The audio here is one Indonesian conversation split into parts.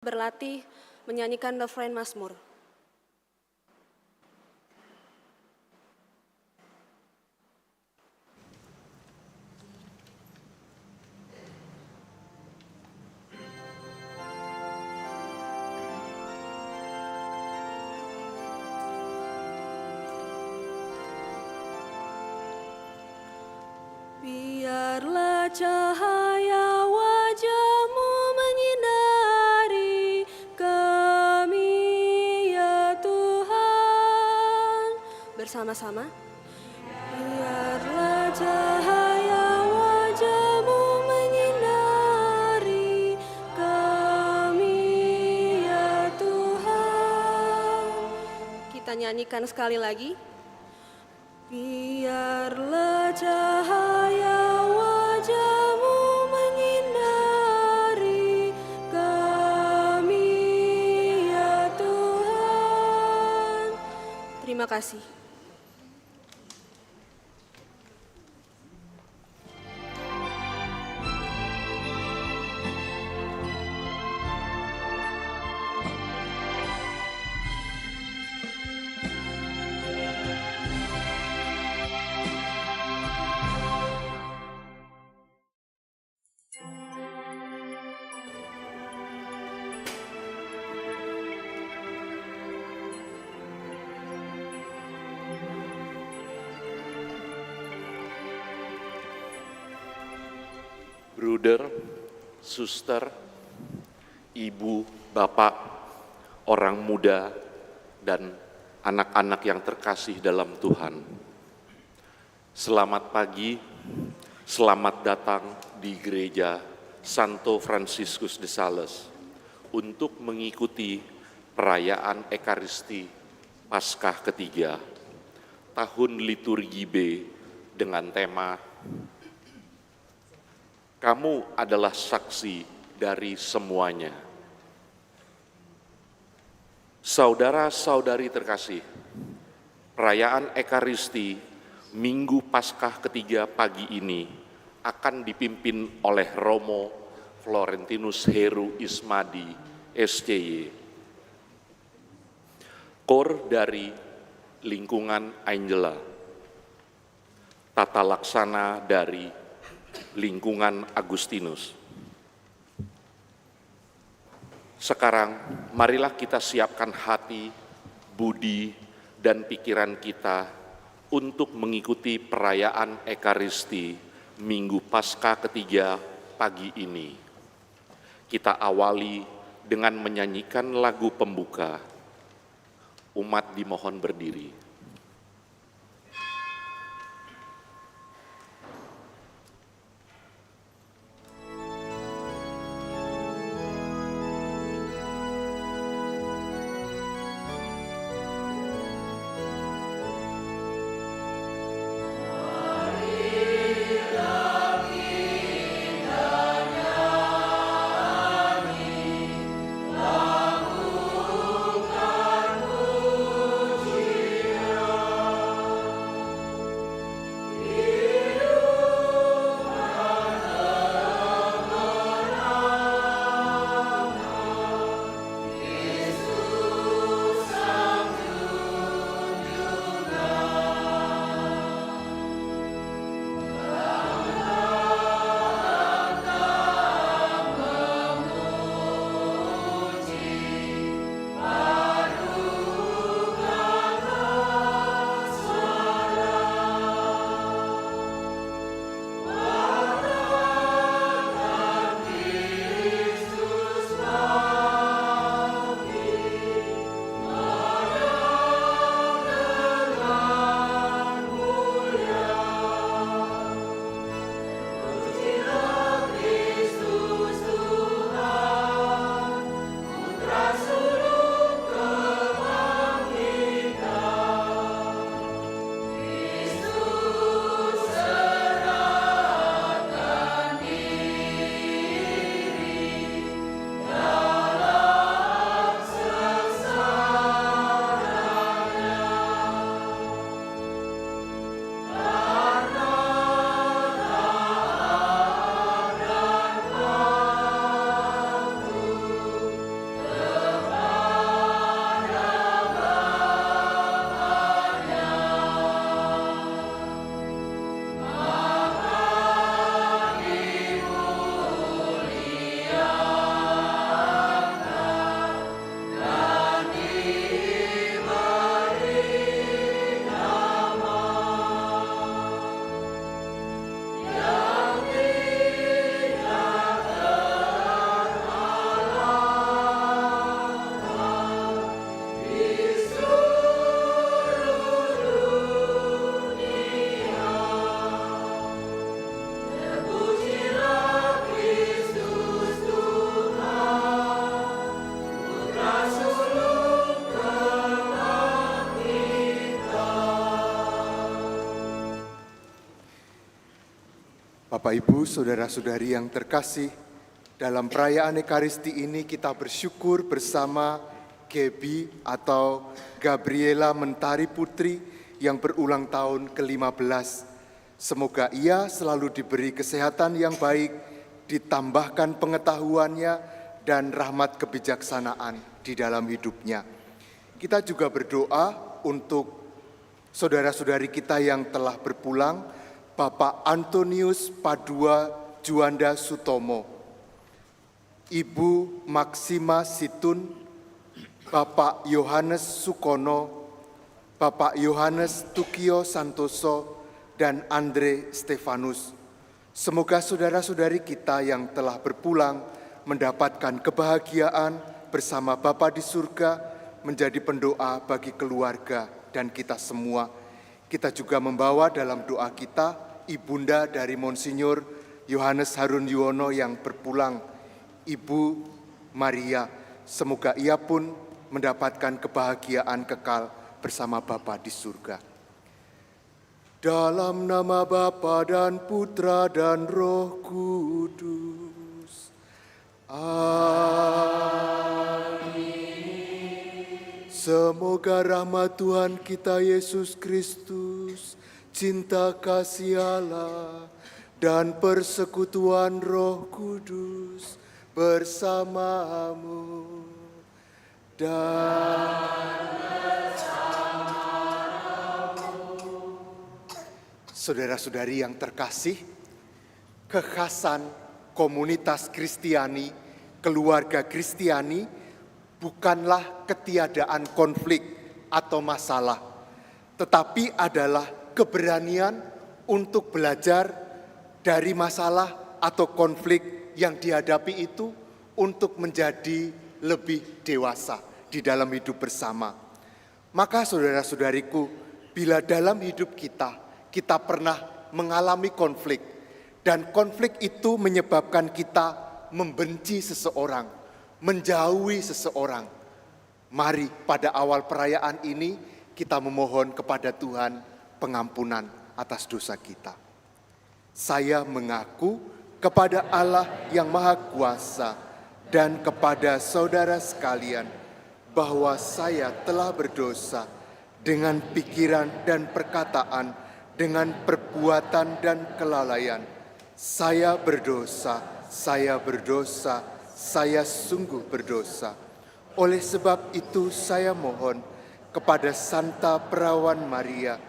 berlatih menyanyikan refrain Mazmur. Biarlah cahaya wajah-Mu menyinari kami, ya Tuhan. Bersama-sama. Biarlah cahaya wajah-Mu menyinari kami, ya Tuhan. Kita nyanyikan sekali lagi. Biarlah cahaya wajah-Mu menyinari kami, ya Tuhan. Terima kasih. Bruder, suster, ibu, bapak, orang muda, dan anak-anak yang terkasih dalam Tuhan. Selamat pagi, selamat datang di gereja Santo Franciscus de Sales untuk mengikuti perayaan Ekaristi Paskah ketiga, tahun liturgi B dengan tema Kamu adalah saksi dari semuanya. Saudara-saudari terkasih, perayaan Ekaristi Minggu Paskah ketiga pagi ini akan dipimpin oleh Romo Florentinus Heru Ismadi, SCY. Kor dari lingkungan Angela, tata laksana dari lingkungan Agustinus. Sekarang, marilah kita siapkan hati, budi, dan pikiran kita untuk mengikuti perayaan Ekaristi Minggu Paskah ketiga pagi ini. Kita awali dengan menyanyikan lagu pembuka. Umat dimohon berdiri. Lakukan pujian Bapak, Ibu, saudara-saudari yang terkasih, dalam perayaan Ekaristi ini kita bersyukur bersama Gaby atau Gabriela Mentari Putri yang berulang tahun ke-15. Semoga ia selalu diberi kesehatan yang baik, ditambahkan pengetahuannya dan rahmat kebijaksanaan di dalam hidupnya. Kita juga berdoa untuk saudara-saudari kita yang telah berpulang, Bapak Antonius Padua Juanda Sutomo, Ibu Maksima Situn, Bapak Yohanes Sukono, Bapak Yohanes Tukio Santoso, dan Andre Stefanus. Semoga saudara-saudari kita yang telah berpulang mendapatkan kebahagiaan bersama Bapa di surga, menjadi pendoa bagi keluarga dan kita semua. Kita juga membawa dalam doa kita Ibunda dari Monsinyur Yohanes Harun Yuwono yang berpulang, Ibu Maria. Semoga ia pun mendapatkan kebahagiaan kekal bersama Bapa di surga. Dalam nama Bapa dan Putra dan Roh Kudus. Amin. Semoga rahmat Tuhan kita Yesus Kristus, cinta kasih Allah, dan persekutuan Roh Kudus bersamamu dan saudara-saudari yang terkasih. Kekhasan komunitas Kristiani, keluarga Kristiani, bukanlah ketiadaan konflik atau masalah, tetapi adalah keberanian untuk belajar dari masalah atau konflik yang dihadapi itu untuk menjadi lebih dewasa di dalam hidup bersama. Maka saudara-saudariku, bila dalam hidup kita pernah mengalami konflik, dan konflik itu menyebabkan kita membenci seseorang, menjauhi seseorang. Mari pada awal perayaan ini kita memohon kepada Tuhan pengampunan atas dosa kita. Saya mengaku kepada Allah yang Maha Kuasa dan kepada saudara sekalian bahwa saya telah berdosa dengan pikiran dan perkataan, dengan perbuatan dan kelalaian. Saya berdosa, saya sungguh berdosa. Oleh sebab itu saya mohon kepada Santa Perawan Maria,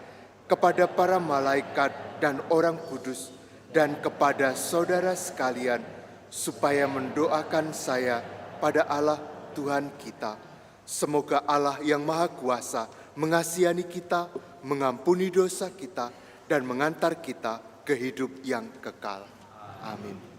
kepada para malaikat dan orang kudus, dan kepada saudara sekalian, supaya mendoakan saya pada Allah Tuhan kita. Semoga Allah yang Maha Kuasa mengasihani kita, mengampuni dosa kita, dan mengantar kita ke hidup yang kekal. Amin.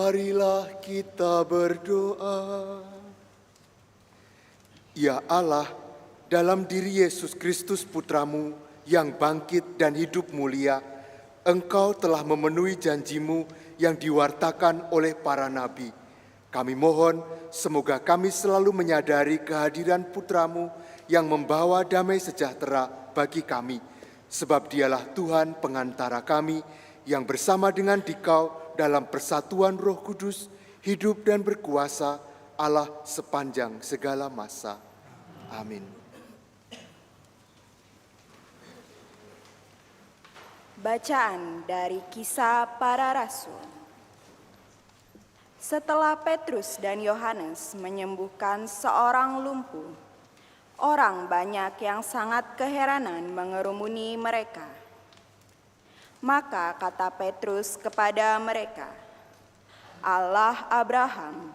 Marilah kita berdoa. Ya Allah, dalam diri Yesus Kristus Putramu yang bangkit dan hidup mulia, Engkau telah memenuhi janji-Mu yang diwartakan oleh para nabi. Kami mohon semoga kami selalu menyadari kehadiran Putramu yang membawa damai sejahtera bagi kami, sebab Dialah Tuhan pengantara kami yang bersama dengan Dikau dalam persatuan Roh Kudus, hidup dan berkuasa Allah sepanjang segala masa. Amin. Bacaan dari Kisah Para Rasul. Setelah Petrus dan Yohanes menyembuhkan seorang lumpuh, orang banyak yang sangat keheranan mengerumuni mereka. Maka kata Petrus kepada mereka, Allah Abraham,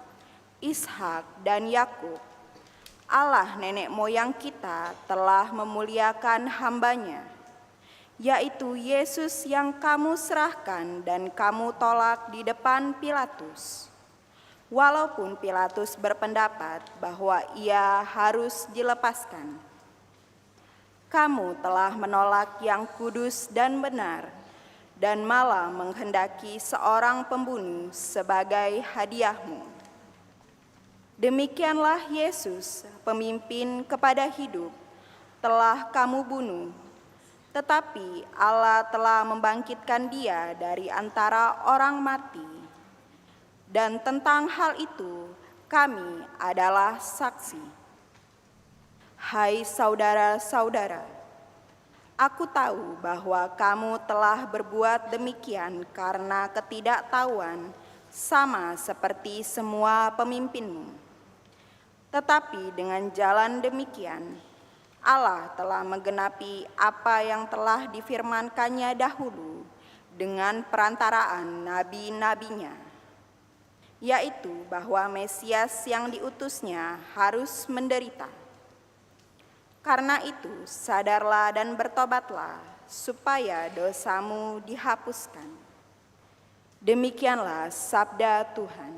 Ishak dan Yakub, Allah nenek moyang kita telah memuliakan hamba-Nya, yaitu Yesus yang kamu serahkan dan kamu tolak di depan Pilatus. Walaupun Pilatus berpendapat bahwa ia harus dilepaskan. Kamu telah menolak yang kudus dan benar, dan malah menghendaki seorang pembunuh sebagai hadiahmu. Demikianlah Yesus, pemimpin kepada hidup, telah kamu bunuh, tetapi Allah telah membangkitkan Dia dari antara orang mati. Dan tentang hal itu kami adalah saksi. Hai saudara-saudara, aku tahu bahwa kamu telah berbuat demikian karena ketidaktahuan, sama seperti semua pemimpinmu. Tetapi dengan jalan demikian, Allah telah menggenapi apa yang telah difirmankannya dahulu dengan perantaraan nabi-nabinya, yaitu bahwa Mesias yang diutusnya harus menderita. Karena itu, sadarlah dan bertobatlah, supaya dosamu dihapuskan. Demikianlah sabda Tuhan.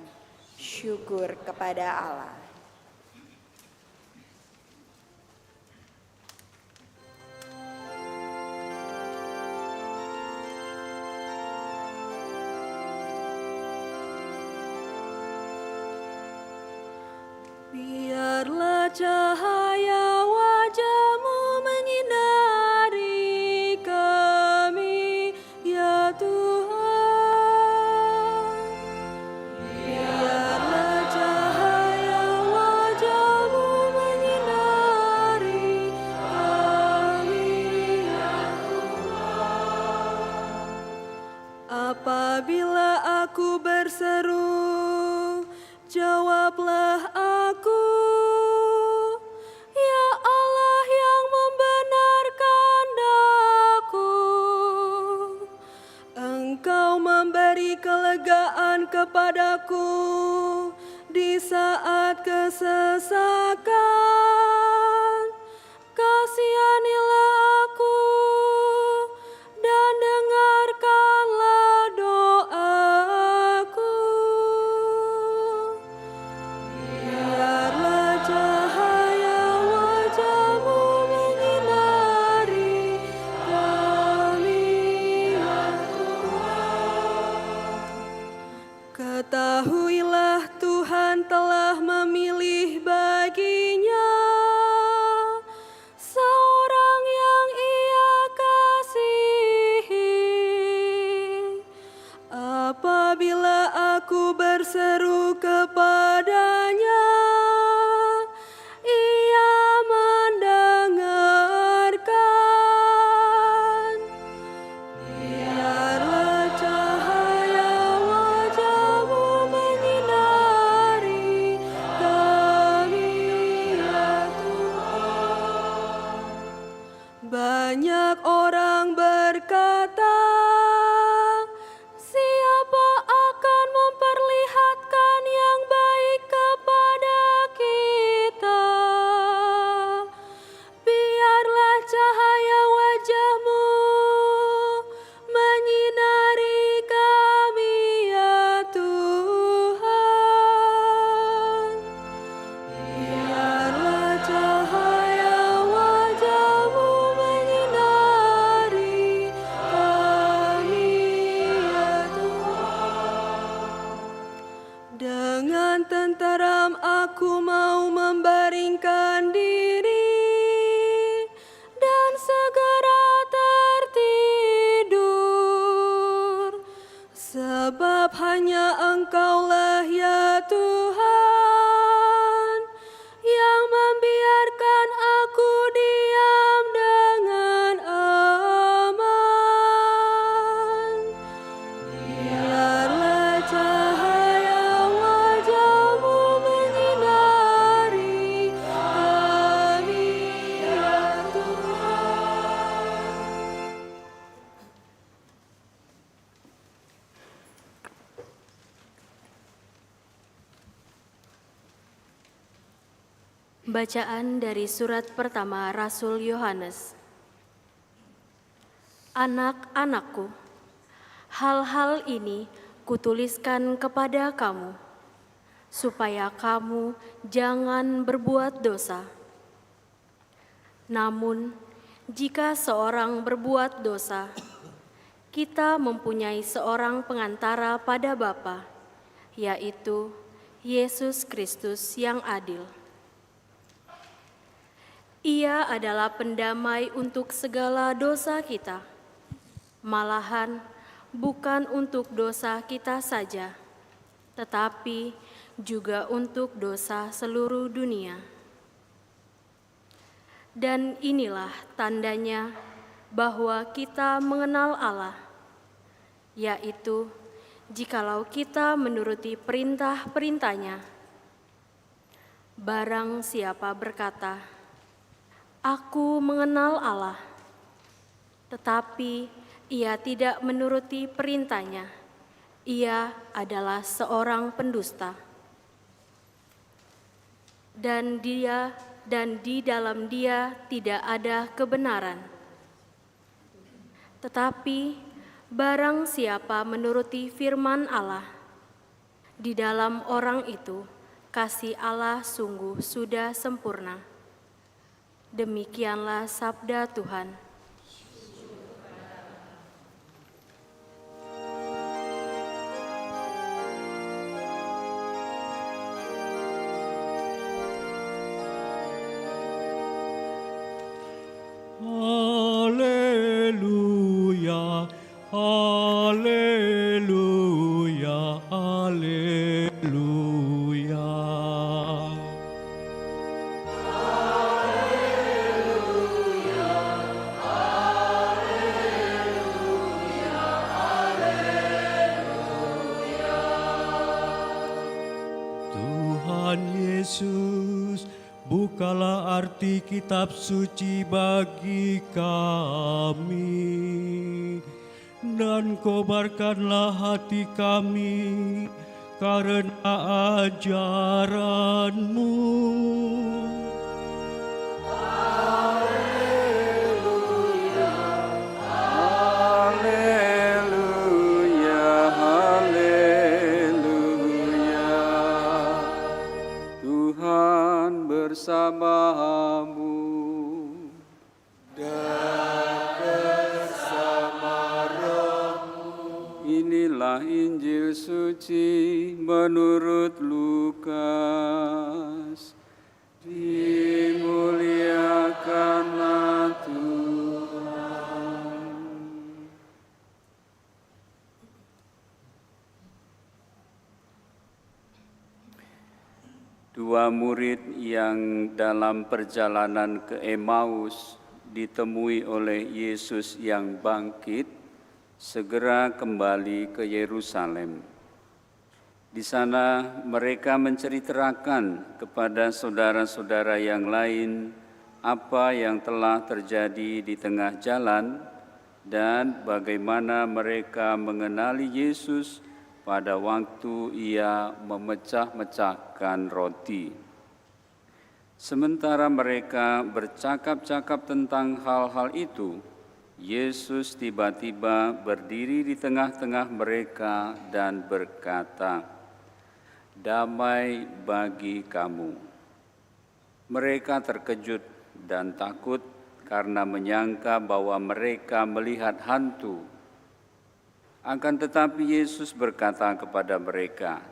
Syukur kepada Allah. Biarlah cahaya wajah-Mu menyinari kami, ya Tuhan. Biarlah cahaya wajah-Mu menyinari kami, ya Tuhan. Apabila aku berseru, jawablah aku, ya Allah yang membenarkan daku. Engkau memberi kelegaan kepadaku di saat kesesakan. Kasihanilah aku dan dengarkanlah doaku. Biarlah cahaya wajah-Mu menyinari kami, ya Tuhan. Ketahuilah Tuhan telah memilih baginya seorang yang Ia kasihi. Apabila aku berseru kepadanya, Ia mendengarkan. Biarlah cahaya wajah-Mu menyinari kami, ya Tuhan. Banyak orang berkata, siapa akan memperlihatkan yang baik kepada kita? Biarlah cahaya wajah-Mu menyinari kami, ya Tuhan. sebab hanya Engkaulah ya Tuhan yang membiarkan aku diam dengan aman. Biarlah cahaya wajah-Mu menyinari kami ya Tuhan. Bacaan dari surat pertama Rasul Yohanes. Anak-anakku, hal-hal ini kutuliskan kepada kamu, supaya kamu jangan berbuat dosa. Namun, jika seorang berbuat dosa, kita mempunyai seorang pengantara pada Bapa, yaitu Yesus Kristus yang adil. Ia adalah pendamai untuk segala dosa kita, malahan bukan untuk dosa kita saja, tetapi juga untuk dosa seluruh dunia. Dan inilah tandanya bahwa kita mengenal Allah, yaitu jikalau kita menuruti perintah-perintahnya. Barang siapa berkata, "Aku mengenal Allah," tetapi ia tidak menuruti perintahnya, ia adalah seorang pendusta. Dan di dalam dia tidak ada kebenaran. Tetapi barang siapa menuruti firman Allah, di dalam orang itu kasih Allah sungguh sudah sempurna. Demikianlah sabda Tuhan. Haleluya, haleluya, haleluya. Tuhan Yesus, bukalah arti kitab suci bagi kami, dan kobarkanlah hati kami karena ajaran-Mu. Haleluya, haleluya. Tuhan bersamamu. Inilah Injil suci menurut Lukas. Dimuliakanlah Tuhan. Dua murid yang dalam perjalanan ke Emmaus ditemui oleh Yesus yang bangkit, segera kembali ke Yerusalem. Di sana mereka menceritakan kepada saudara-saudara yang lain apa yang telah terjadi di tengah jalan dan bagaimana mereka mengenali Yesus pada waktu ia memecah-mecahkan roti. Sementara mereka bercakap-cakap tentang hal-hal itu, Yesus tiba-tiba berdiri di tengah-tengah mereka dan berkata, "Damai bagi kamu." Mereka terkejut dan takut karena menyangka bahwa mereka melihat hantu. Akan tetapi Yesus berkata kepada mereka,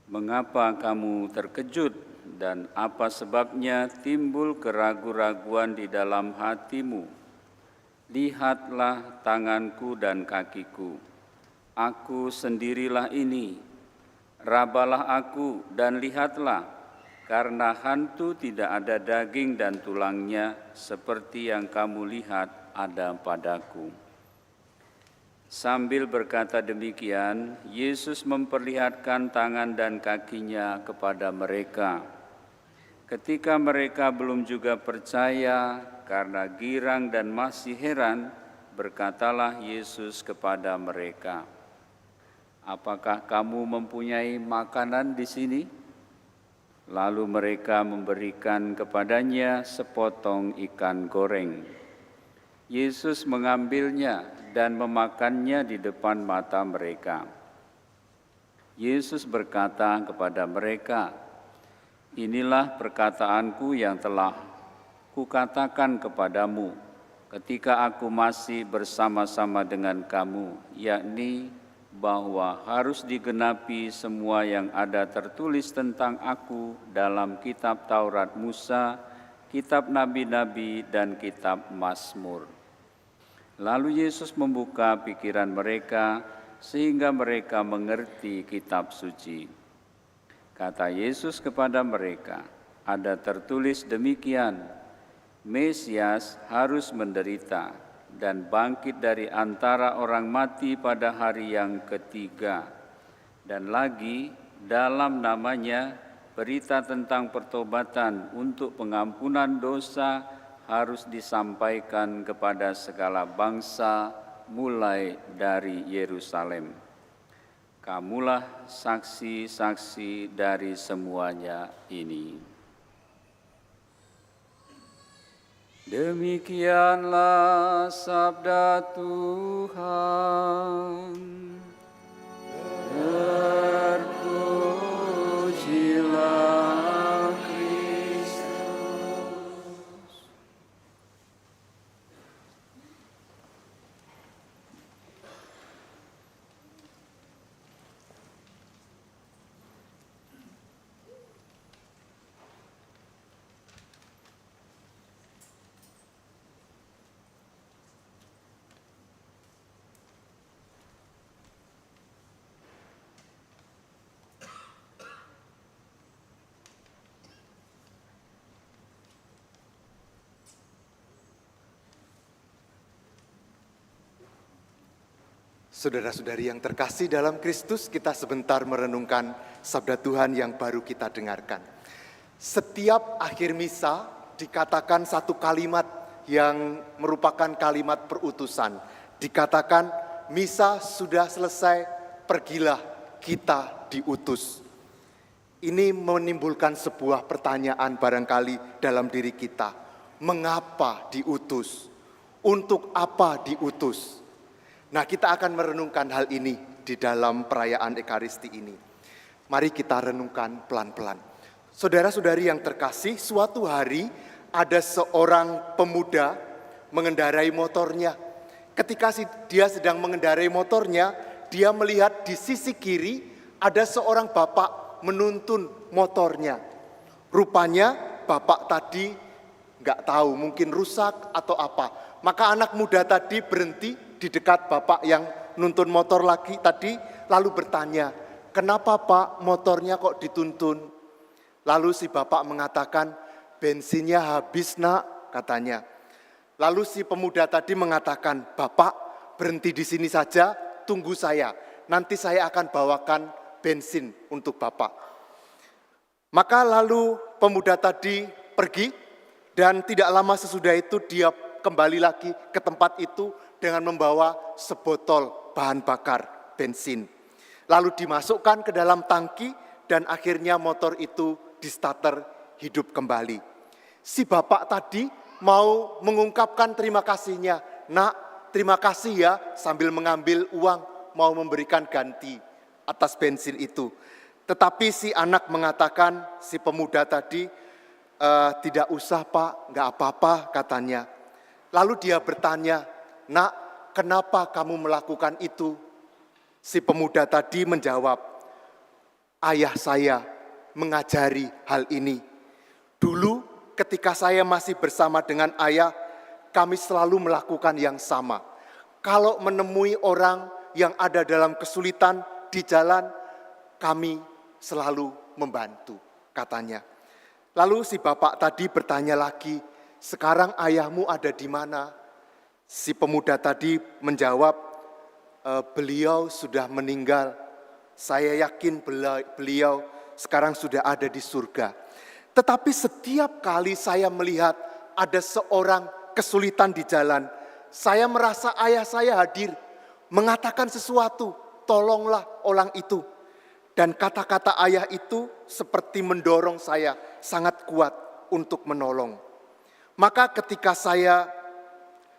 "Mengapa kamu terkejut dan apa sebabnya timbul keraguan-raguan di dalam hatimu? Lihatlah tanganku dan kakiku, Aku sendirilah ini, rabalah aku dan lihatlah, karena hantu tidak ada daging dan tulangnya seperti yang kamu lihat ada padaku. Sambil berkata demikian, Yesus memperlihatkan tangan dan kakinya kepada mereka. Ketika mereka belum juga percaya karena girang dan masih heran, berkatalah Yesus kepada mereka, "Apakah kamu mempunyai makanan di sini?" Lalu mereka memberikan kepadanya sepotong ikan goreng. Yesus mengambilnya dan memakannya di depan mata mereka. Yesus berkata kepada mereka, "Inilah perkataanku yang telah kukatakan kepadamu ketika aku masih bersama-sama dengan kamu, yakni bahwa harus digenapi semua yang ada tertulis tentang aku dalam kitab Taurat Musa, kitab Nabi-Nabi, dan kitab Mazmur." Lalu Yesus membuka pikiran mereka sehingga mereka mengerti kitab suci. Kata Yesus kepada mereka, "Ada tertulis demikian, Mesias harus menderita dan bangkit dari antara orang mati pada hari yang ketiga. Dan lagi dalam namanya berita tentang pertobatan untuk pengampunan dosa harus disampaikan kepada segala bangsa mulai dari Yerusalem. Kamulah saksi-saksi dari semuanya ini." Demikianlah sabda Tuhan. Terpujilah Kristus. Saudara-saudari yang terkasih dalam Kristus, kita sebentar merenungkan sabda Tuhan yang baru kita dengarkan. Setiap akhir misa dikatakan satu kalimat yang merupakan kalimat perutusan. Dikatakan, misa sudah selesai, pergilah, kita diutus. Ini menimbulkan sebuah pertanyaan barangkali dalam diri kita. Mengapa diutus? Untuk apa diutus? Nah, kita akan merenungkan hal ini di dalam perayaan Ekaristi ini. Mari kita renungkan pelan-pelan. Saudara-saudari yang terkasih, suatu hari ada seorang pemuda mengendarai motornya. Ketika dia sedang mengendarai motornya, dia melihat di sisi kiri ada seorang bapak menuntun motornya. Rupanya bapak tadi nggak tahu, mungkin rusak atau apa. Maka anak muda tadi berhenti di dekat bapak yang nuntun motor lagi tadi, lalu bertanya, "Kenapa Pak motornya kok dituntun?" Lalu si bapak mengatakan, "Bensinnya habis nak," katanya. Lalu si pemuda tadi mengatakan, "Bapak berhenti di sini saja, tunggu saya. Nanti saya akan bawakan bensin untuk Bapak." Maka lalu pemuda tadi pergi dan tidak lama sesudah itu dia kembali lagi ke tempat itu dengan membawa sebotol bahan bakar bensin. Lalu dimasukkan ke dalam tangki dan akhirnya motor itu di-starter hidup kembali. Si bapak tadi mau mengungkapkan terima kasihnya. "Nak, terima kasih ya," sambil mengambil uang mau memberikan ganti atas bensin itu. Tetapi si anak mengatakan, si pemuda tadi, "Tidak usah Pak, nggak apa-apa," katanya. Lalu dia bertanya, "Nak, kenapa kamu melakukan itu?" Si pemuda tadi menjawab, "Ayah saya mengajari hal ini. Dulu ketika saya masih bersama dengan ayah, kami selalu melakukan yang sama. Kalau menemui orang yang ada dalam kesulitan di jalan, kami selalu membantu, katanya. Lalu si bapak tadi bertanya lagi, sekarang ayahmu ada di mana? Si pemuda tadi menjawab, beliau sudah meninggal. Saya yakin beliau sekarang sudah ada di surga. Tetapi setiap kali saya melihat ada seorang kesulitan di jalan, saya merasa ayah saya hadir, mengatakan sesuatu, tolonglah orang itu. Dan kata-kata ayah itu seperti mendorong saya sangat kuat untuk menolong. Maka ketika saya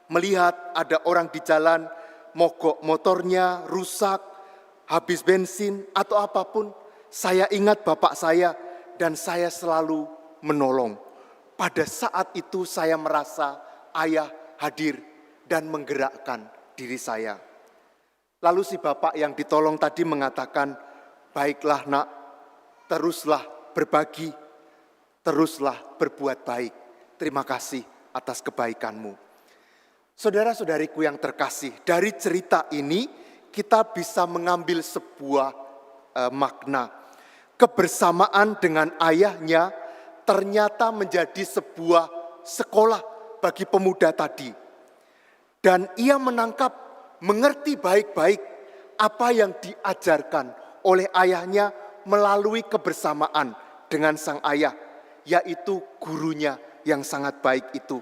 melihat ada orang di jalan, mogok motornya, rusak, habis bensin atau apapun, saya ingat bapak saya dan saya selalu menolong. Pada saat itu saya merasa ayah hadir dan menggerakkan diri saya. Lalu si bapak yang ditolong tadi mengatakan, baiklah nak, teruslah berbagi, teruslah berbuat baik. Terima kasih atas kebaikanmu. Saudara-saudariku yang terkasih, dari cerita ini kita bisa mengambil sebuah makna. Kebersamaan dengan ayahnya ternyata menjadi sebuah sekolah bagi pemuda tadi. Dan ia menangkap, mengerti baik-baik apa yang diajarkan oleh ayahnya melalui kebersamaan dengan sang ayah, yaitu gurunya yang sangat baik itu.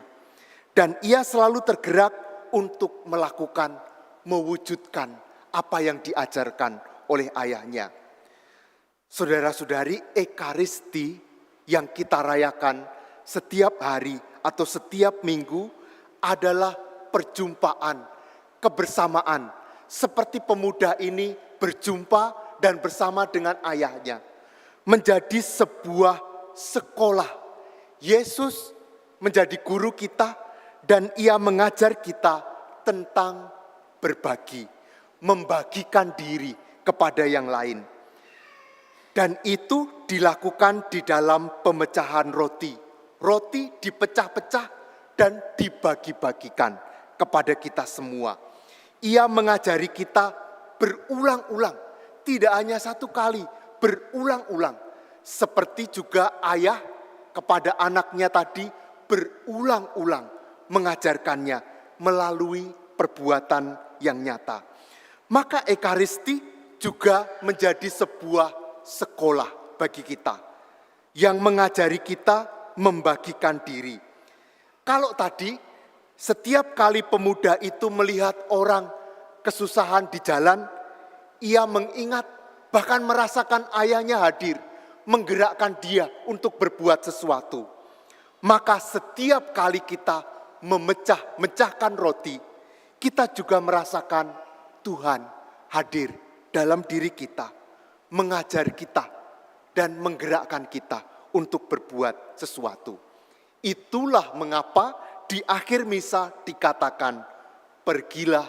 Dan ia selalu tergerak untuk melakukan, mewujudkan apa yang diajarkan oleh ayahnya. Saudara-saudari, Ekaristi yang kita rayakan setiap hari atau setiap minggu adalah perjumpaan, kebersamaan. Seperti pemuda ini berjumpa dan bersama dengan ayahnya. Menjadi sebuah sekolah. Yesus menjadi guru kita dan ia mengajar kita tentang berbagi, membagikan diri kepada yang lain. Dan itu dilakukan di dalam pemecahan roti. Roti dipecah-pecah dan dibagi-bagikan kepada kita semua. Ia mengajari kita berulang-ulang, tidak hanya satu kali, berulang-ulang. Seperti juga ayah kepada anaknya tadi berulang-ulang mengajarkannya melalui perbuatan yang nyata. Maka Ekaristi juga menjadi sebuah sekolah bagi kita yang mengajari kita membagikan diri. Kalau tadi setiap kali pemuda itu melihat orang kesusahan di jalan, ia mengingat bahkan merasakan ayahnya hadir, menggerakkan dia untuk berbuat sesuatu. Maka setiap kali kita memecahkan roti, kita juga merasakan Tuhan hadir dalam diri kita, mengajar kita dan menggerakkan kita untuk berbuat sesuatu. Itulah mengapa di akhir misa dikatakan, pergilah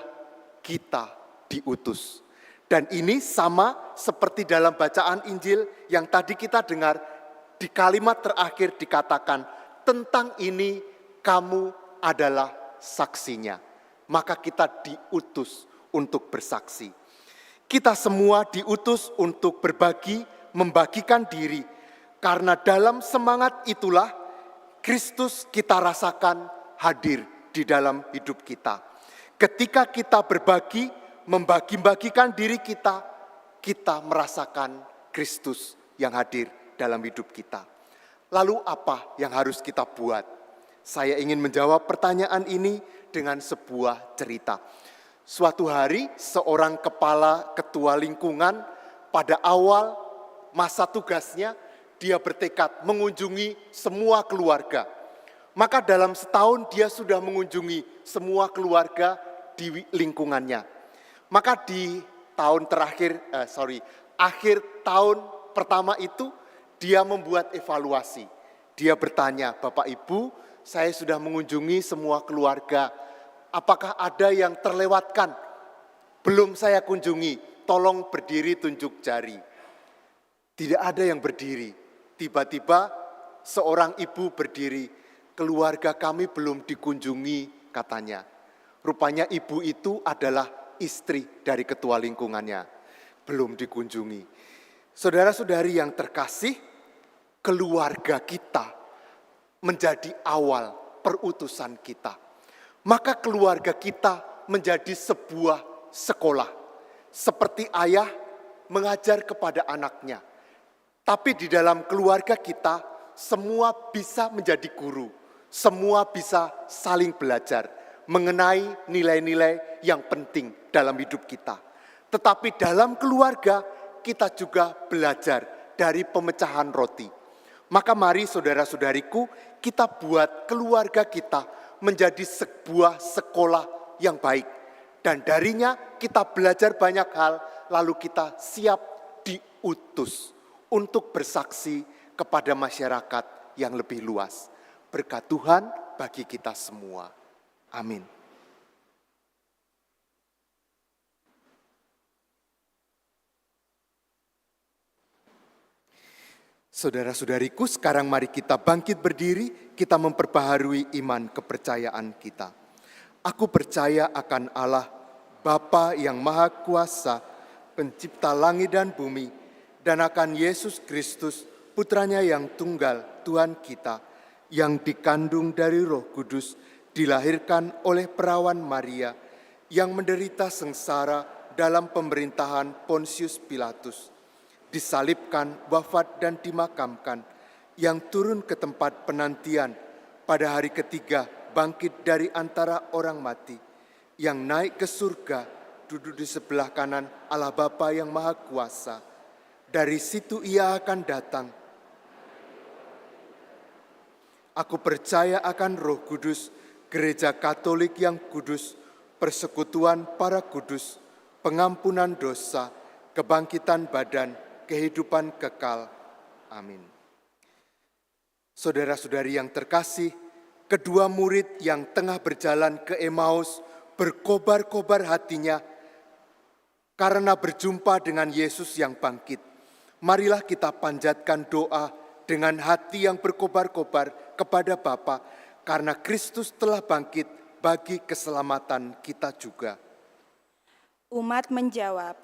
kita diutus. Dan ini sama seperti dalam bacaan Injil yang tadi kita dengar, di kalimat terakhir dikatakan, tentang ini kamu adalah saksinya. Maka kita diutus untuk bersaksi. Kita semua diutus untuk berbagi, membagikan diri. Karena dalam semangat itulah Kristus kita rasakan hadir di dalam hidup kita. Ketika kita berbagi, membagi-bagikan diri kita, kita merasakan Kristus yang hadir dalam hidup kita. Lalu apa yang harus kita buat? Saya ingin menjawab pertanyaan ini dengan sebuah cerita. Suatu hari seorang kepala ketua lingkungan pada awal masa tugasnya, dia bertekad mengunjungi semua keluarga. Maka dalam setahun dia sudah mengunjungi semua keluarga di lingkungannya. Maka di tahun akhir tahun pertama itu dia membuat evaluasi. Dia bertanya, Bapak Ibu, saya sudah mengunjungi semua keluarga. Apakah ada yang terlewatkan? Belum saya kunjungi, tolong berdiri tunjuk jari. Tidak ada yang berdiri. Tiba-tiba seorang ibu berdiri, keluarga kami belum dikunjungi katanya. Rupanya ibu itu adalah istri dari ketua lingkungannya belum dikunjungi. Saudara-saudari yang terkasih, keluarga kita menjadi awal perutusan kita. Maka keluarga kita menjadi sebuah sekolah. Seperti ayah mengajar kepada anaknya. Tapi di dalam keluarga kita, semua bisa menjadi guru. Semua bisa saling belajar mengenai nilai-nilai yang penting dalam hidup kita. Tetapi dalam keluarga, kita juga belajar dari pemecahan roti. Maka mari saudara-saudariku, kita buat keluarga kita menjadi sebuah sekolah yang baik. Dan darinya kita belajar banyak hal, lalu kita siap diutus untuk bersaksi kepada masyarakat yang lebih luas. Berkat Tuhan bagi kita semua. Amin. Saudara-saudariku, sekarang mari kita bangkit berdiri, kita memperbaharui iman kepercayaan kita. Aku percaya akan Allah, Bapa yang Maha Kuasa, pencipta langit dan bumi, dan akan Yesus Kristus, Putranya yang tunggal, Tuhan kita, yang dikandung dari Roh Kudus, dilahirkan oleh perawan Maria, yang menderita sengsara dalam pemerintahan Pontius Pilatus, disalibkan, wafat dan dimakamkan, yang turun ke tempat penantian, pada hari ketiga bangkit dari antara orang mati, yang naik ke surga, duduk di sebelah kanan Allah Bapa yang Maha Kuasa. Dari situ Ia akan datang. Aku percaya akan Roh Kudus, Gereja Katolik yang kudus, persekutuan para kudus, pengampunan dosa, kebangkitan badan, kehidupan kekal. Amin. Saudara-saudari yang terkasih, kedua murid yang tengah berjalan ke Emmaus berkobar-kobar hatinya karena berjumpa dengan Yesus yang bangkit. Marilah kita panjatkan doa dengan hati yang berkobar-kobar kepada Bapa, karena Kristus telah bangkit bagi keselamatan kita juga. Umat menjawab,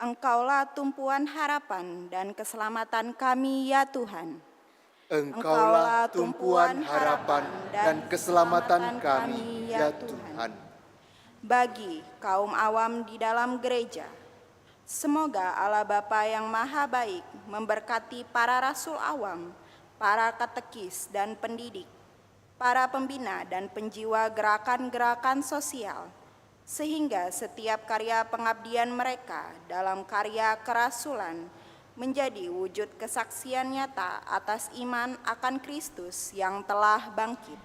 Engkaulah tumpuan harapan dan keselamatan kami ya Tuhan. Engkaulah tumpuan harapan dan keselamatan kami ya Tuhan. Bagi kaum awam di dalam gereja, semoga Allah Bapa yang Maha Baik memberkati para rasul awam, para katekis dan pendidik, para pembina dan penjiwa gerakan-gerakan sosial, sehingga setiap karya pengabdian mereka dalam karya kerasulan menjadi wujud kesaksian nyata atas iman akan Kristus yang telah bangkit.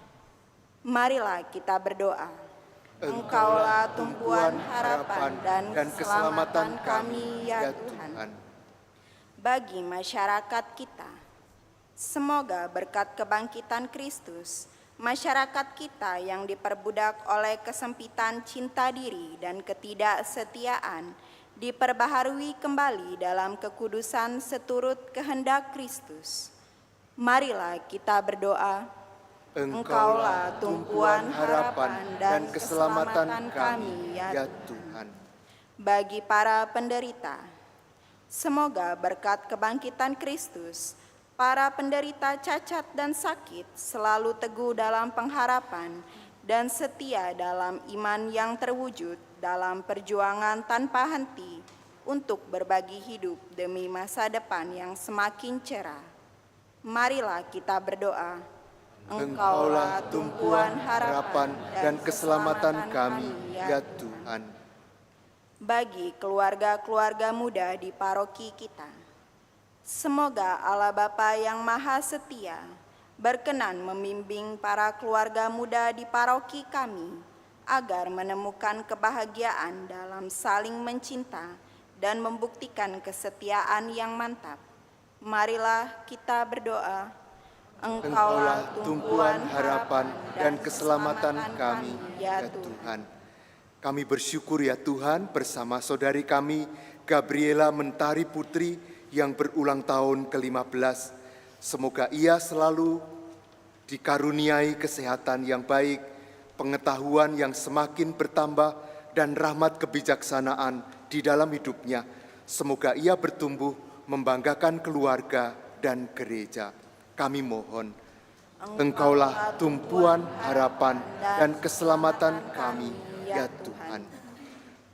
Marilah kita berdoa. Engkaulah tumpuan harapan dan keselamatan kami ya Tuhan. Bagi masyarakat kita, semoga berkat kebangkitan Kristus, masyarakat kita yang diperbudak oleh kesempitan cinta diri dan ketidaksetiaan diperbaharui kembali dalam kekudusan seturut kehendak Kristus. Marilah kita berdoa. Engkaulah tumpuan harapan dan keselamatan kami ya Tuhan. Bagi para penderita, semoga berkat kebangkitan Kristus, para penderita cacat dan sakit selalu teguh dalam pengharapan dan setia dalam iman yang terwujud dalam perjuangan tanpa henti untuk berbagi hidup demi masa depan yang semakin cerah. Marilah kita berdoa. Engkaulah tumpuan harapan dan keselamatan kami ya Tuhan. Bagi keluarga-keluarga muda di paroki kita, semoga Allah Bapa yang Maha Setia berkenan membimbing para keluarga muda di paroki kami agar menemukan kebahagiaan dalam saling mencinta dan membuktikan kesetiaan yang mantap. Marilah kita berdoa. Engkaulah tumpuan harapan dan keselamatan kami ya Tuhan. Kami bersyukur ya Tuhan bersama saudari kami Gabriela Mentari Putri yang berulang tahun ke-15. Semoga ia selalu dikaruniai kesehatan yang baik, pengetahuan yang semakin bertambah, dan rahmat kebijaksanaan di dalam hidupnya. Semoga ia bertumbuh membanggakan keluarga dan gereja. Kami mohon, Engkaulah tumpuan harapan dan keselamatan kami, ya Tuhan.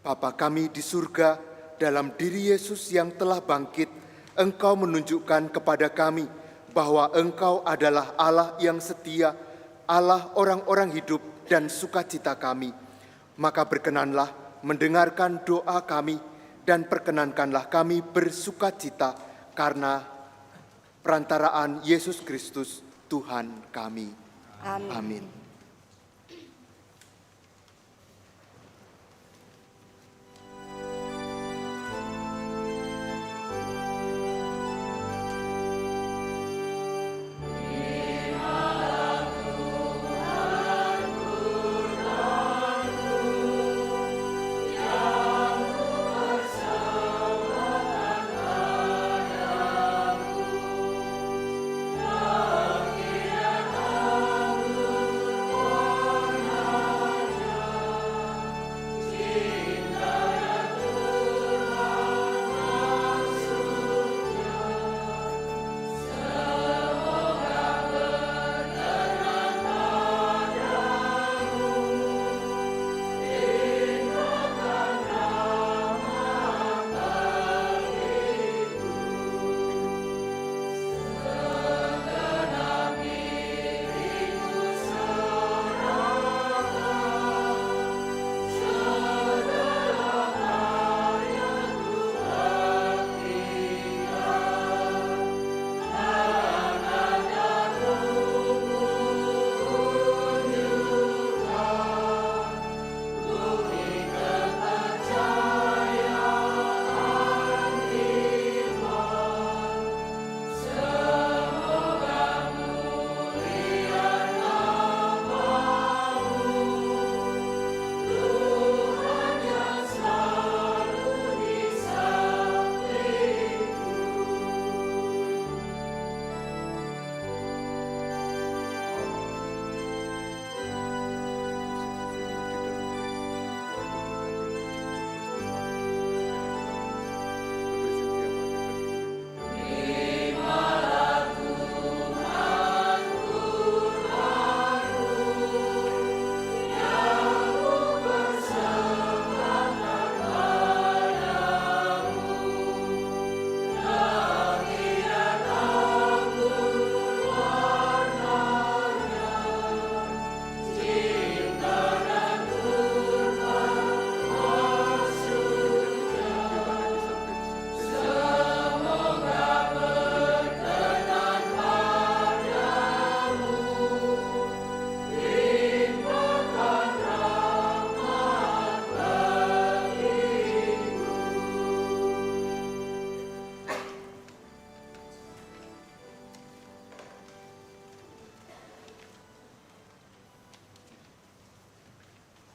Bapa kami di surga, dalam diri Yesus yang telah bangkit, Engkau menunjukkan kepada kami bahwa Engkau adalah Allah yang setia, Allah orang-orang hidup dan sukacita kami. Maka berkenanlah mendengarkan doa kami dan perkenankanlah kami bersukacita karena perantaraan Yesus Kristus Tuhan kami. Amin.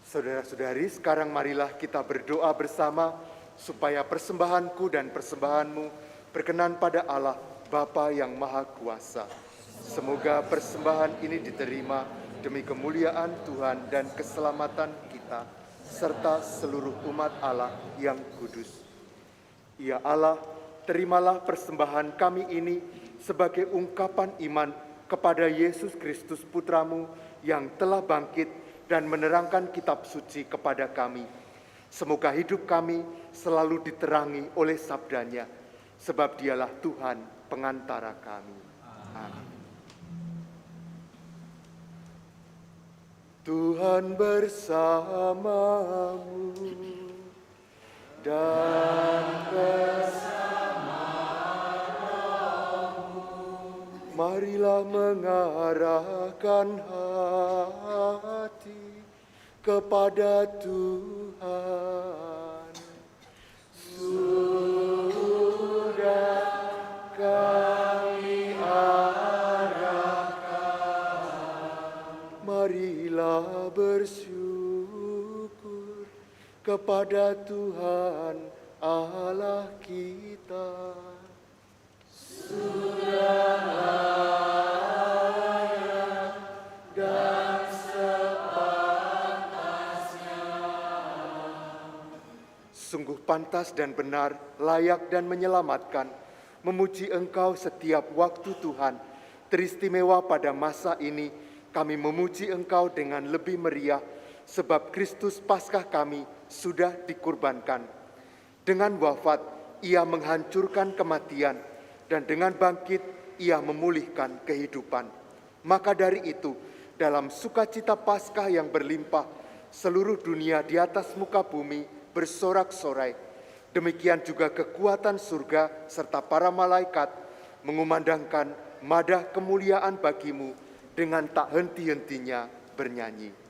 Saudara-saudari, sekarang marilah kita berdoa bersama supaya persembahanku dan persembahanmu berkenan pada Allah Bapa yang Maha Kuasa. Semoga persembahan ini diterima demi kemuliaan Tuhan dan keselamatan kita, serta seluruh umat Allah yang kudus. Ya Allah, terimalah persembahan kami ini sebagai ungkapan iman kepada Yesus Kristus Putramu yang telah bangkit dan menerangkan kitab suci kepada kami. Semoga hidup kami selalu diterangi oleh sabdanya, sebab dialah Tuhan pengantara kami. Amin. Tuhan bersamamu dan bersama rohmu. Marilah mengarahkan hati kepada Tuhan. Sudah kami arahkan, marilah bersyukur kepada Tuhan Allah kita. Sudah layak dan sepantasnya Sungguh pantas dan benar, layak dan menyelamatkan, memuji Engkau setiap waktu Tuhan. Teristimewa pada masa ini, kami memuji Engkau dengan lebih meriah, sebab Kristus Paskah kami sudah dikurbankan. Dengan wafat, Ia menghancurkan kematian, dan dengan bangkit, Ia memulihkan kehidupan. Maka dari itu, dalam sukacita Paskah yang berlimpah, seluruh dunia di atas muka bumi bersorak-sorai. Demikian juga kekuatan surga serta para malaikat mengumandangkan madah kemuliaan bagimu dengan tak henti-hentinya bernyanyi.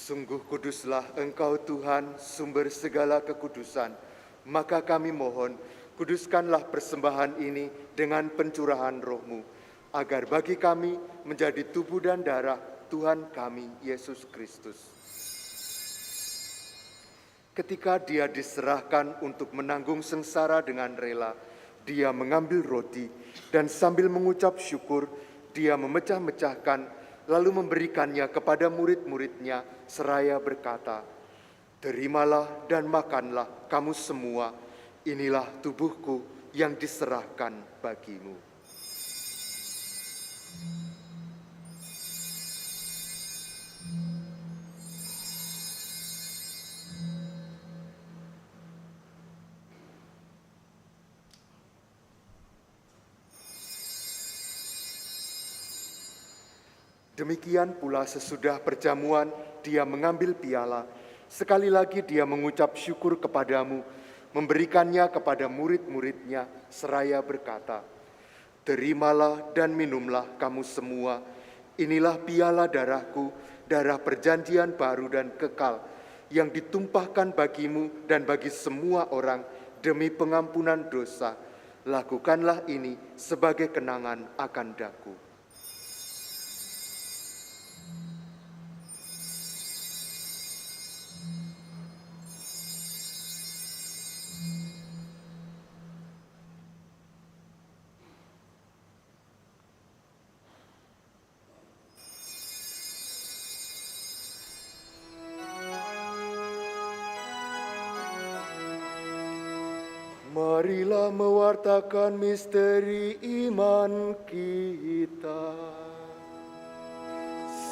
Sungguh kuduslah Engkau Tuhan, sumber segala kekudusan. Maka kami mohon, kuduskanlah persembahan ini dengan pencurahan Roh-Mu, agar bagi kami menjadi tubuh dan darah Tuhan kami, Yesus Kristus. Ketika Dia diserahkan untuk menanggung sengsara dengan rela, Dia mengambil roti dan sambil mengucap syukur, Dia memecah-mecahkan, lalu memberikannya kepada murid-muridnya, seraya berkata, "Terimalah dan makanlah kamu semua, inilah tubuhku yang diserahkan bagimu." Demikian pula sesudah perjamuan, Dia mengambil piala. Sekali lagi Dia mengucap syukur kepadamu, memberikannya kepada murid-muridnya, seraya berkata, "Terimalah dan minumlah kamu semua, inilah piala darahku, darah perjanjian baru dan kekal, yang ditumpahkan bagimu dan bagi semua orang demi pengampunan dosa. Lakukanlah ini sebagai kenangan akan daku." Marilah mewartakan misteri iman kita.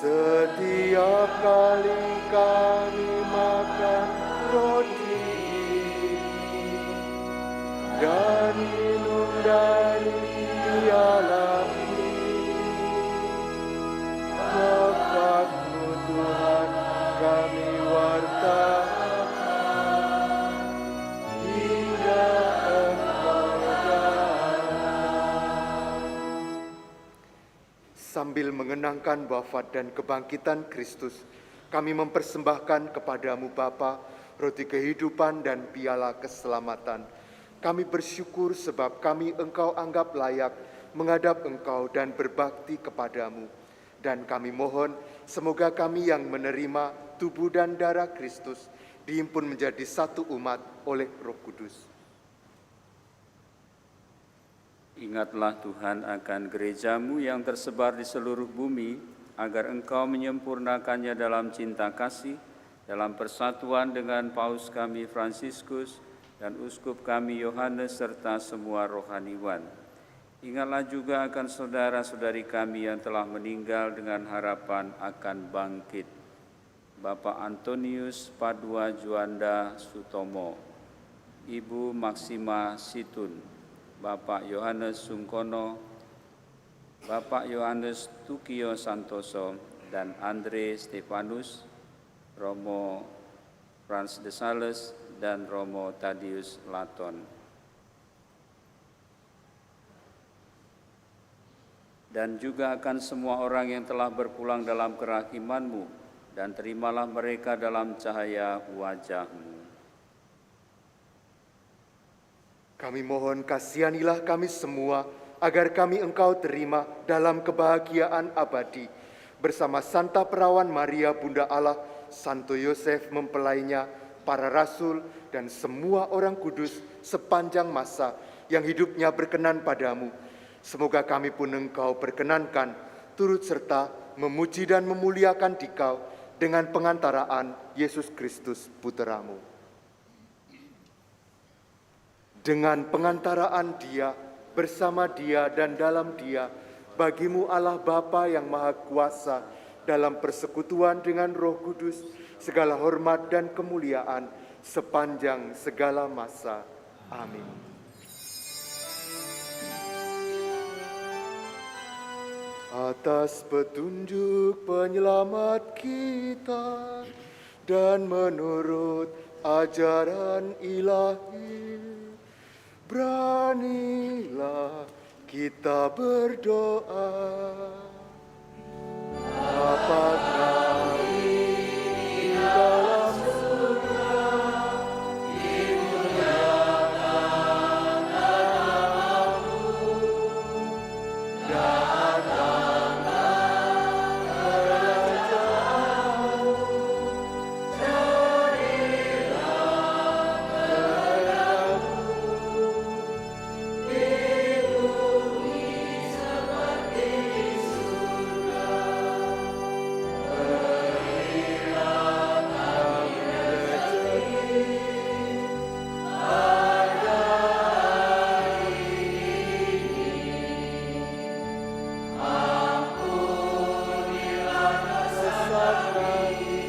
Setiap kali kami makan roti dan minum dari piala ini, wafat-Mu Tuhan kami wartakan hingga sambil mengenangkan wafat dan kebangkitan Kristus, kami mempersembahkan kepadamu Bapa, roti kehidupan dan piala keselamatan. Kami bersyukur sebab kami Engkau anggap layak menghadap Engkau dan berbakti kepadamu. Dan kami mohon, semoga kami yang menerima tubuh dan darah Kristus dihimpun menjadi satu umat oleh Roh Kudus. Ingatlah Tuhan akan gereja-Mu yang tersebar di seluruh bumi agar Engkau menyempurnakannya dalam cinta kasih, dalam persatuan dengan Paus kami Fransiskus dan Uskup kami Yohanes serta semua rohaniwan. Ingatlah juga akan saudara-saudari kami yang telah meninggal dengan harapan akan bangkit. Bapak Antonius Padua Juanda Sutomo, Ibu Maksima Situn, Bapak Yohanes Sungkono, Bapak Yohanes Tukio Santoso, dan Andre Stefanus, Romo Frans de Sales, dan Romo Thaddeus Laton. Dan juga akan semua orang yang telah berpulang dalam kerahiman-Mu, dan terimalah mereka dalam cahaya wajah-Mu. Kami mohon kasihanilah kami semua, agar kami Engkau terima dalam kebahagiaan abadi, bersama Santa Perawan Maria Bunda Allah, Santo Yosef mempelainya, para rasul, dan semua orang kudus sepanjang masa yang hidupnya berkenan padamu. Semoga kami pun Engkau perkenankan, turut serta memuji dan memuliakan Dikau dengan pengantaraan Yesus Kristus Putra-Mu. Dengan pengantaraan Dia, bersama Dia dan dalam Dia, bagi-Mu Allah Bapa yang Maha Kuasa, dalam persekutuan dengan Roh Kudus, segala hormat dan kemuliaan sepanjang segala masa. Amin. Atas petunjuk penyelamat kita dan menurut ajaran ilahi, beranilah kita berdoa. Bapa kami di dalam surga, dimuliakan namamu, datanglah kerajaanmu, jadilah kehendakmu di bumi seperti di surga. Berilah kami rezeki pada hari ini. Ampunilah dosa kami,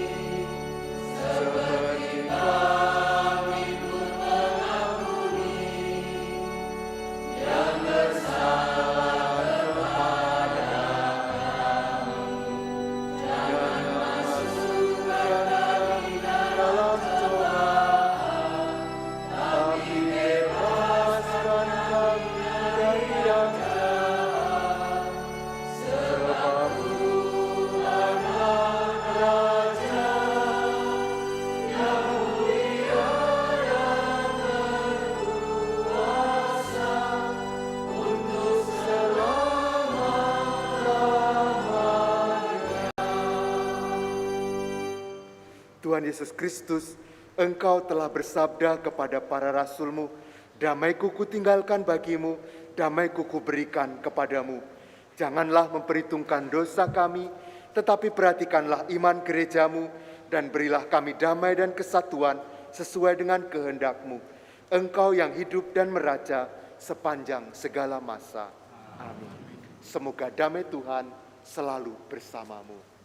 seperti kami pun mengampuni yang bersalah kepada kami. Jangan masukkan kami dalam cobaan, tapi bebaskan kami dari yang jahat. Sebab Tuhanlah Raja yang mulia dan berkuasa untuk selama-lamanya. Tuhan Yesus Kristus, Engkau telah bersabda kepada para rasul-Mu, damai-Ku kutinggalkan bagimu, damai-Ku kuberikan kepadamu. Janganlah memperhitungkan dosa kami, tetapi perhatikanlah iman gereja-Mu, dan berilah kami damai dan kesatuan sesuai dengan kehendak-Mu. Engkau yang hidup dan meraja sepanjang segala masa. Amin. Semoga damai Tuhan selalu bersamamu.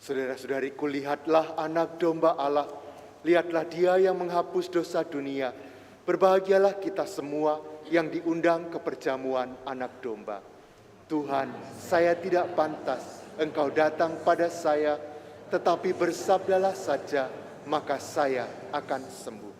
Saudara-saudariku, lihatlah anak domba Allah, lihatlah dia yang menghapus dosa dunia. Berbahagialah kita semua yang diundang ke perjamuan anak domba. Tuhan, saya tidak pantas Engkau datang pada saya, tetapi bersabdalah saja, maka saya akan sembuh.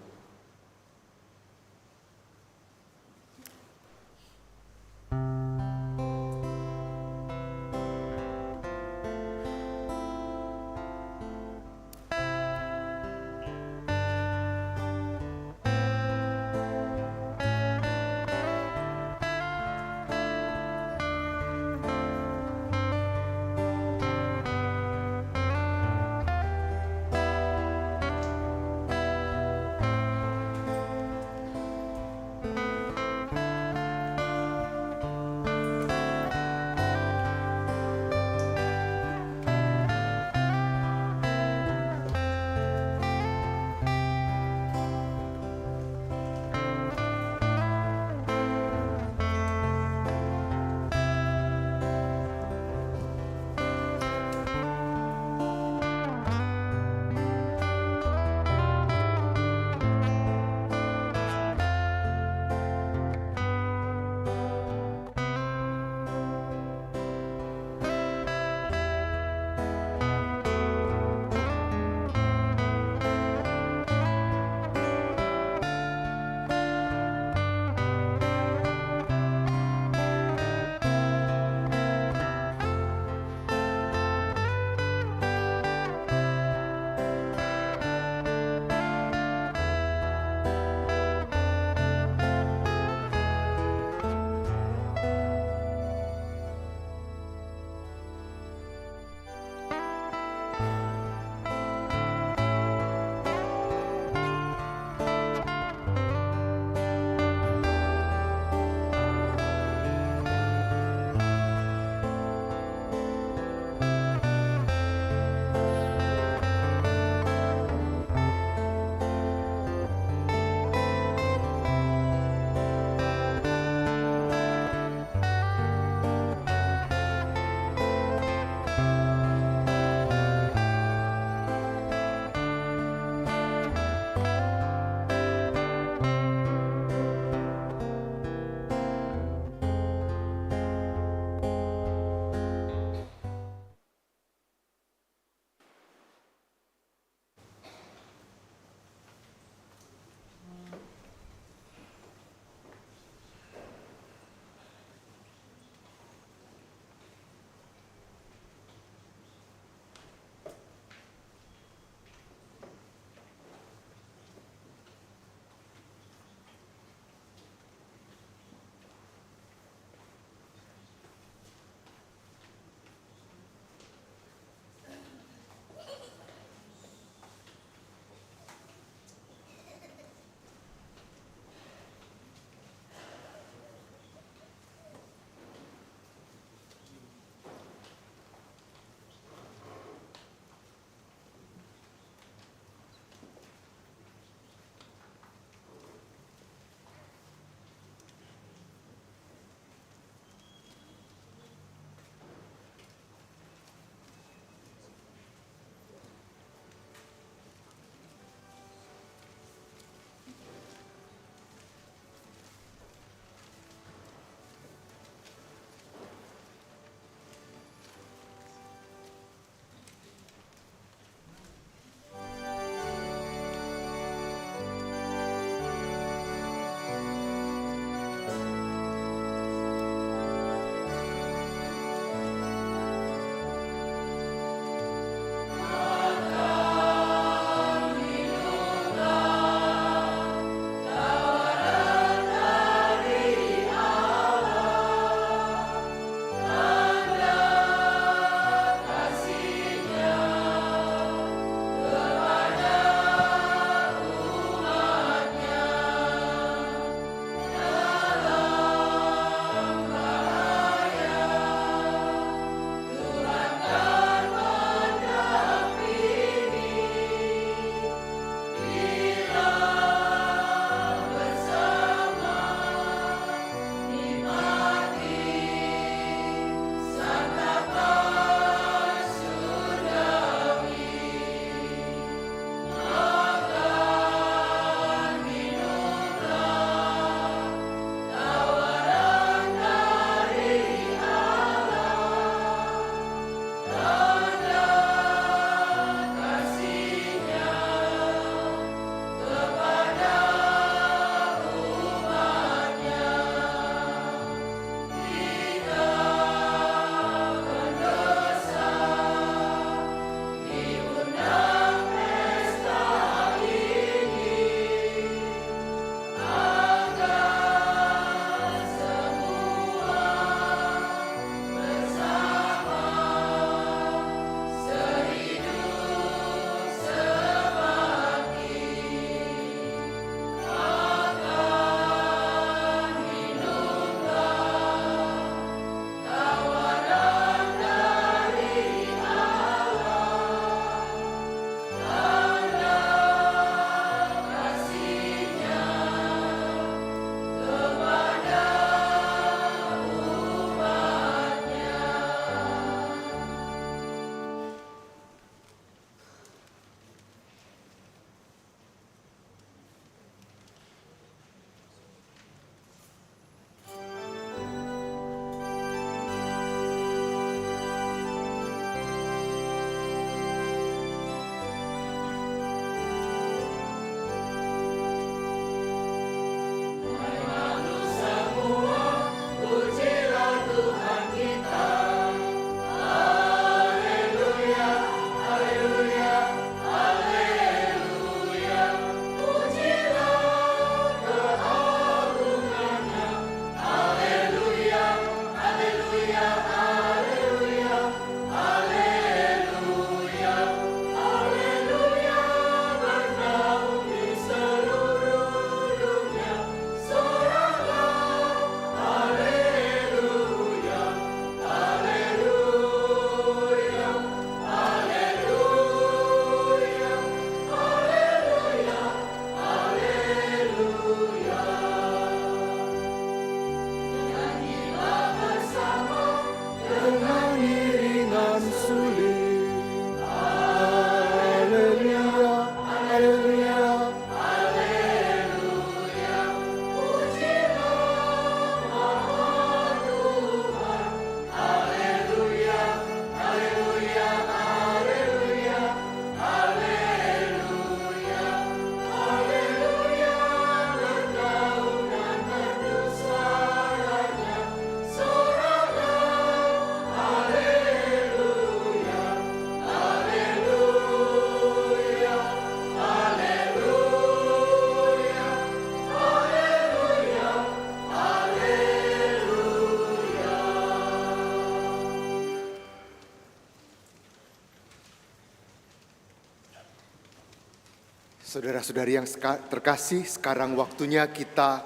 Saudara-saudari yang terkasih, sekarang waktunya kita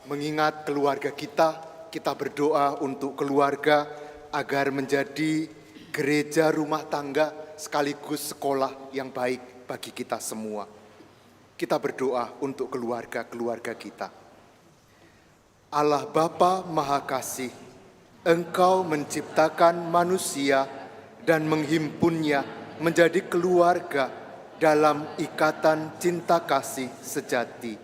mengingat keluarga kita. Kita berdoa untuk keluarga agar menjadi gereja rumah tangga sekaligus sekolah yang baik bagi kita semua. Kita berdoa untuk keluarga-keluarga kita. Allah Bapa Maha Kasih, Engkau menciptakan manusia dan menghimpunnya menjadi keluarga dalam ikatan cinta kasih sejati.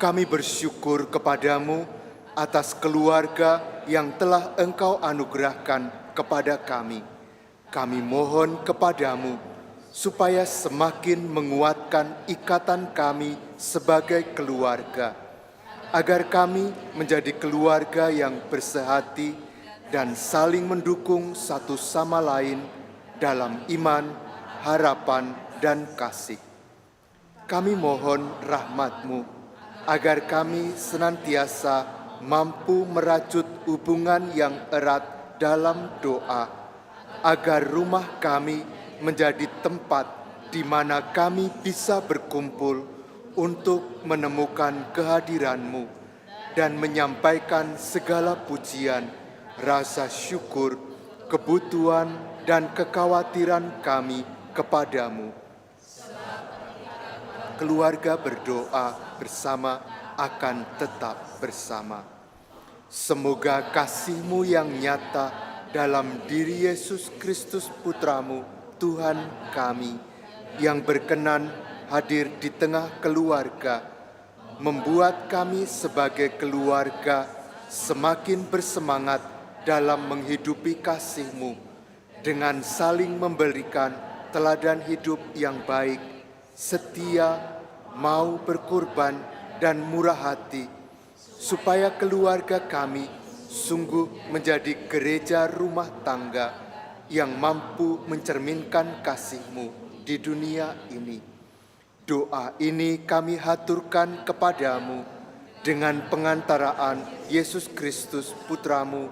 Kami bersyukur kepadamu atas keluarga yang telah Engkau anugerahkan kepada kami. Kami mohon kepadamu supaya semakin menguatkan ikatan kami sebagai keluarga, agar kami menjadi keluarga yang bersehati dan saling mendukung satu sama lain dalam iman, harapan, dan kasih. Kami mohon rahmat-Mu agar kami senantiasa mampu merajut hubungan yang erat dalam doa, agar rumah kami menjadi tempat di mana kami bisa berkumpul untuk menemukan kehadiran-Mu dan menyampaikan segala pujian, rasa syukur, kebutuhan, dan kekhawatiran kami kepadamu. Keluarga berdoa bersama akan tetap bersama. Semoga kasih-Mu yang nyata dalam diri Yesus Kristus Putra-Mu, Tuhan kami, yang berkenan hadir di tengah keluarga, membuat kami sebagai keluarga semakin bersemangat dalam menghidupi kasih-Mu, dengan saling memberikan teladan hidup yang baik, setia, mau berkorban, dan murah hati, supaya keluarga kami sungguh menjadi gereja rumah tangga yang mampu mencerminkan kasih-Mu di dunia ini. Doa ini kami haturkan kepadamu dengan pengantaraan Yesus Kristus Putra-Mu,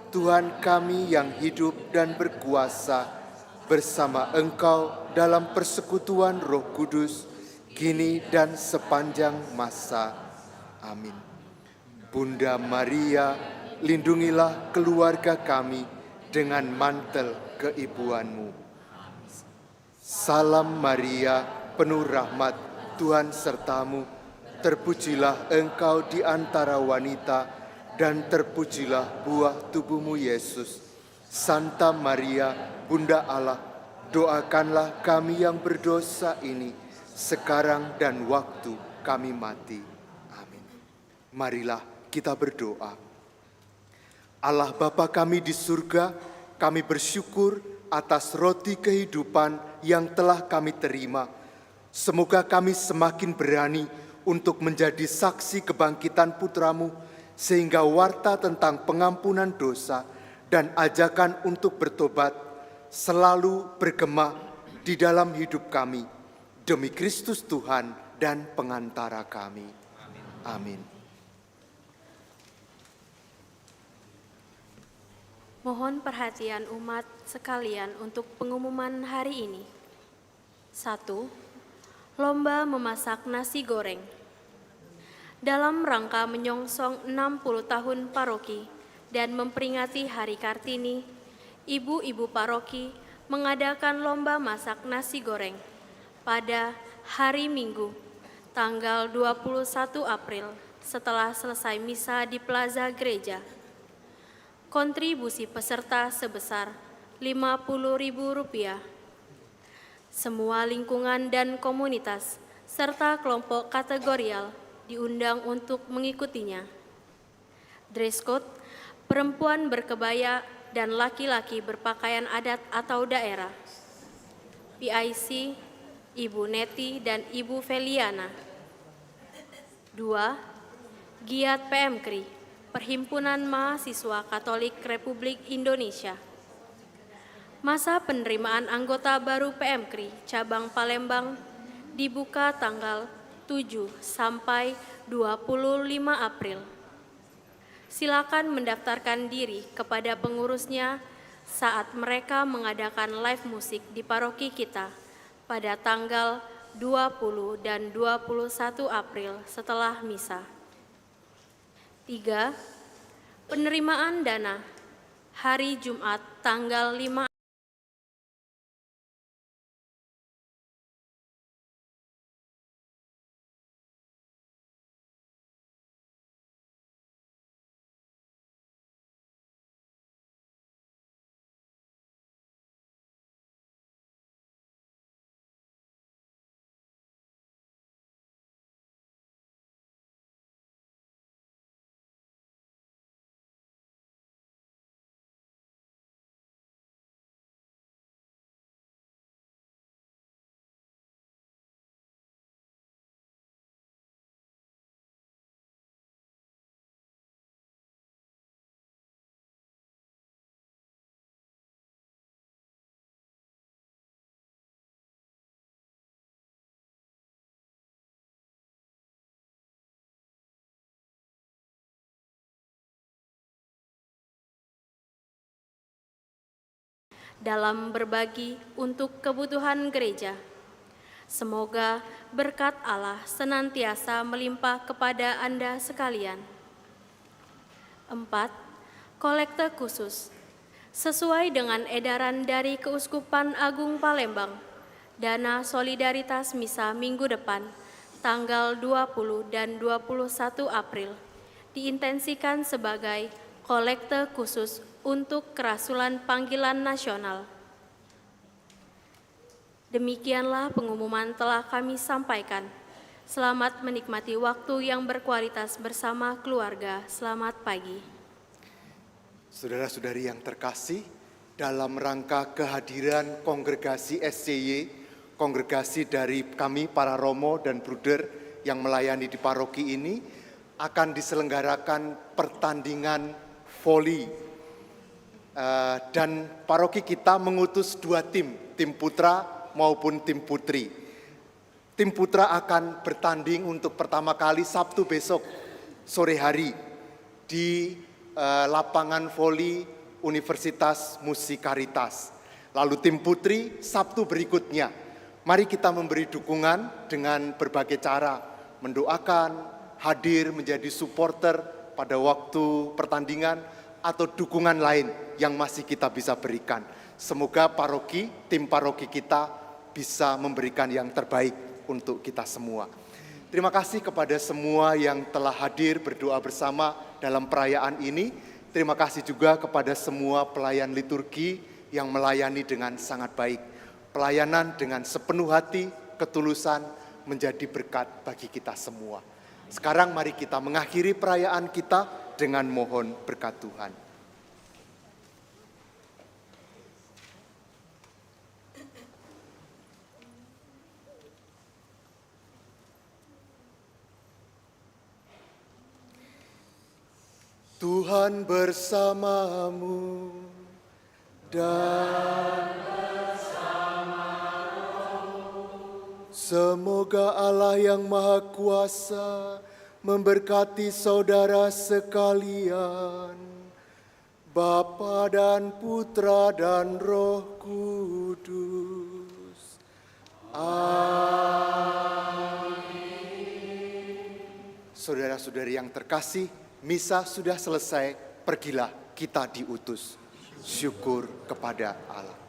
Tuhan kami yang hidup dan berkuasa, bersama Engkau dalam persekutuan Roh Kudus, kini dan sepanjang masa. Amin. Bunda Maria, lindungilah keluarga kami dengan mantel keibuan-Mu. Salam Maria, penuh rahmat, Tuhan sertamu, terpujilah Engkau di antara wanita, dan terpujilah buah tubuh-Mu Yesus. Santa Maria, Bunda Allah, doakanlah kami yang berdosa ini, sekarang dan waktu kami mati. Amin. Marilah kita berdoa. Allah Bapa kami di surga, kami bersyukur atas roti kehidupan yang telah kami terima. Semoga kami semakin berani untuk menjadi saksi kebangkitan Putra-Mu, sehingga warta tentang pengampunan dosa dan ajakan untuk bertobat selalu bergema di dalam hidup kami. Demi Kristus Tuhan dan pengantara kami. Amin. Mohon perhatian umat sekalian untuk pengumuman hari ini. 1. Lomba memasak nasi goreng. Dalam rangka menyongsong 60 tahun paroki dan memperingati Hari Kartini, ibu-ibu paroki mengadakan lomba masak nasi goreng pada hari Minggu, tanggal 21 April setelah selesai misa di Plaza Gereja. Kontribusi peserta sebesar Rp50.000. Semua lingkungan dan komunitas serta kelompok kategorial diundang untuk mengikutinya. Dress code, perempuan berkebaya dan laki-laki berpakaian adat atau daerah. PIC, Ibu Neti dan Ibu Feliana. 2. Giat PMKRI, Perhimpunan Mahasiswa Katolik Republik Indonesia. Masa penerimaan anggota baru PMKRI cabang Palembang dibuka tanggal 7 sampai 25 April. Silakan mendaftarkan diri kepada pengurusnya saat mereka mengadakan live musik di paroki kita pada tanggal 20 dan 21 April setelah misa. 3. Penerimaan dana hari Jumat tanggal 5 dalam berbagi untuk kebutuhan gereja. Semoga berkat Allah senantiasa melimpah kepada Anda sekalian. 4. Kolekte khusus. Sesuai dengan edaran dari Keuskupan Agung Palembang, dana solidaritas misa minggu depan, tanggal 20 dan 21 April, diintensikan sebagai kolekte khusus untuk kerasulan panggilan nasional. Demikianlah pengumuman telah kami sampaikan. Selamat menikmati waktu yang berkualitas bersama keluarga. Selamat pagi. Saudara-saudari yang terkasih, dalam rangka kehadiran kongregasi SCY, kongregasi dari kami para romo dan bruder yang melayani di paroki ini, akan diselenggarakan pertandingan voli. Dan paroki kita mengutus 2 tim putra maupun tim putri. Tim putra akan bertanding untuk pertama kali Sabtu besok sore hari di lapangan voli Universitas Musikaritas. Lalu tim putri Sabtu berikutnya. Mari kita memberi dukungan dengan berbagai cara, mendoakan, hadir menjadi supporter pada waktu pertandingan, atau dukungan lain yang masih kita bisa berikan. Semoga tim paroki kita bisa memberikan yang terbaik untuk kita semua. Terima kasih kepada semua yang telah hadir berdoa bersama dalam perayaan ini. Terima kasih juga kepada semua pelayan liturgi yang melayani dengan sangat baik. Pelayanan dengan sepenuh hati, ketulusan menjadi berkat bagi kita semua. Sekarang mari kita mengakhiri perayaan kita dengan mohon berkat Tuhan. Tuhan bersamamu dan semoga Allah yang Maha Kuasa memberkati saudara sekalian, Bapa dan Putra dan Roh Kudus. Amin. Saudara-saudari yang terkasih, misa sudah selesai, pergilah kita diutus. Syukur kepada Allah.